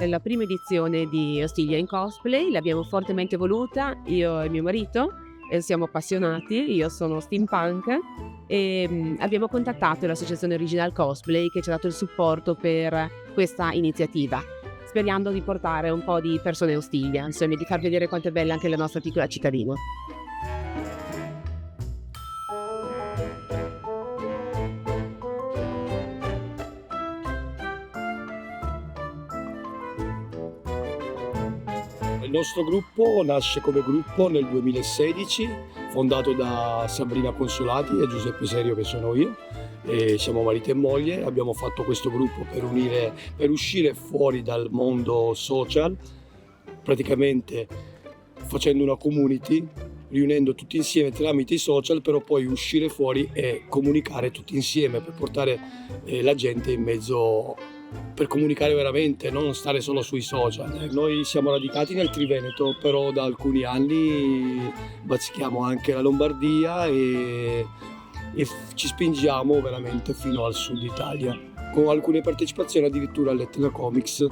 è la prima edizione di Ostiglia in Cosplay, l'abbiamo fortemente voluta io e mio marito, e siamo appassionati, io sono steampunk e abbiamo contattato l'associazione Original Cosplay che ci ha dato il supporto per questa iniziativa, sperando di portare un po' di persone a Ostiglia, insomma di far vedere quanto è bella anche la nostra piccola cittadina. Il nostro gruppo nasce come gruppo nel 2016, fondato da Sabrina Consolati e Giuseppe Serio, che sono io, e siamo marito e moglie. Abbiamo fatto questo gruppo per uscire fuori dal mondo social, praticamente facendo una community, riunendo tutti insieme tramite i social, però poi uscire fuori e comunicare tutti insieme per portare la gente in mezzo, per comunicare veramente, non stare solo sui social. Noi siamo radicati nel Triveneto, però da alcuni anni bazzichiamo anche la Lombardia e ci spingiamo veramente fino al sud Italia, con alcune partecipazioni addirittura all'Etna Comics,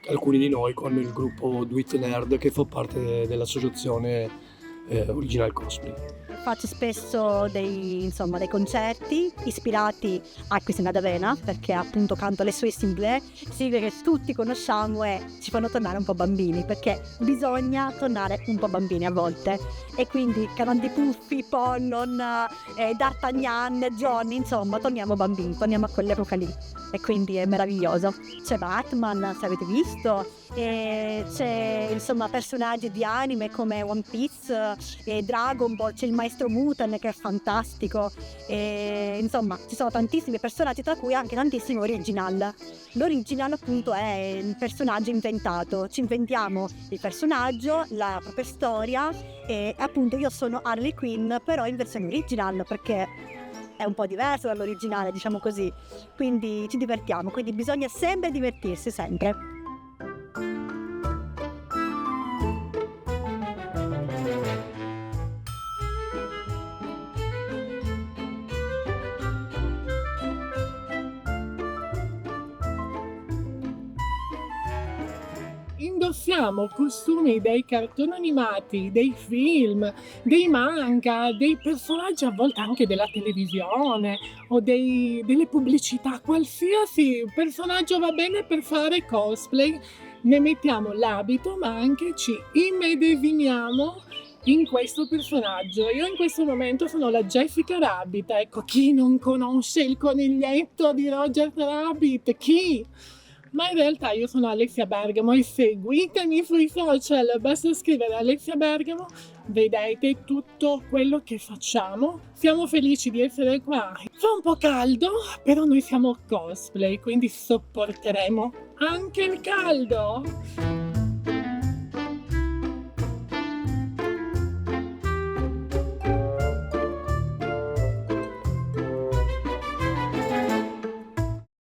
alcuni di noi con il gruppo Do It Nerd che fa parte dell'associazione Original Cosplay. Faccio spesso dei concerti ispirati a Cristina D'Avena, perché appunto canto le sue sigle che tutti conosciamo e ci fanno tornare un po' bambini, perché bisogna tornare un po' bambini a volte, e quindi Canandi Puffi, Ponnon, D'Artagnan, Johnny, insomma torniamo bambini, torniamo a quell'epoca lì, e quindi è meraviglioso. C'è Batman, se avete visto, e c'è personaggi di anime come One Piece e Dragon Ball, c'è il maestro Muten che è fantastico, e insomma ci sono tantissimi personaggi, tra cui anche tantissimi original. L'original appunto è il personaggio inventato, ci inventiamo il personaggio, la propria storia, e appunto io sono Harley Quinn però in versione original, perché è un po' diverso dall'originale, diciamo così, quindi ci divertiamo, quindi bisogna sempre divertirsi, sempre. Indossiamo costumi dei cartoni animati, dei film, dei manga, dei personaggi a volte anche della televisione o delle pubblicità, qualsiasi personaggio va bene per fare cosplay. Ne mettiamo l'abito, ma anche ci immedesimiamo in questo personaggio. Io in questo momento sono la Jessica Rabbit, ecco, chi non conosce il coniglietto di Roger Rabbit? Chi? Ma in realtà io sono Alessia Bergamo e seguitemi sui social, basta scrivere Alessia Bergamo, vedete tutto quello che facciamo. Siamo felici di essere qua. Fa un po' caldo, però noi siamo cosplay, quindi sopporteremo anche il caldo.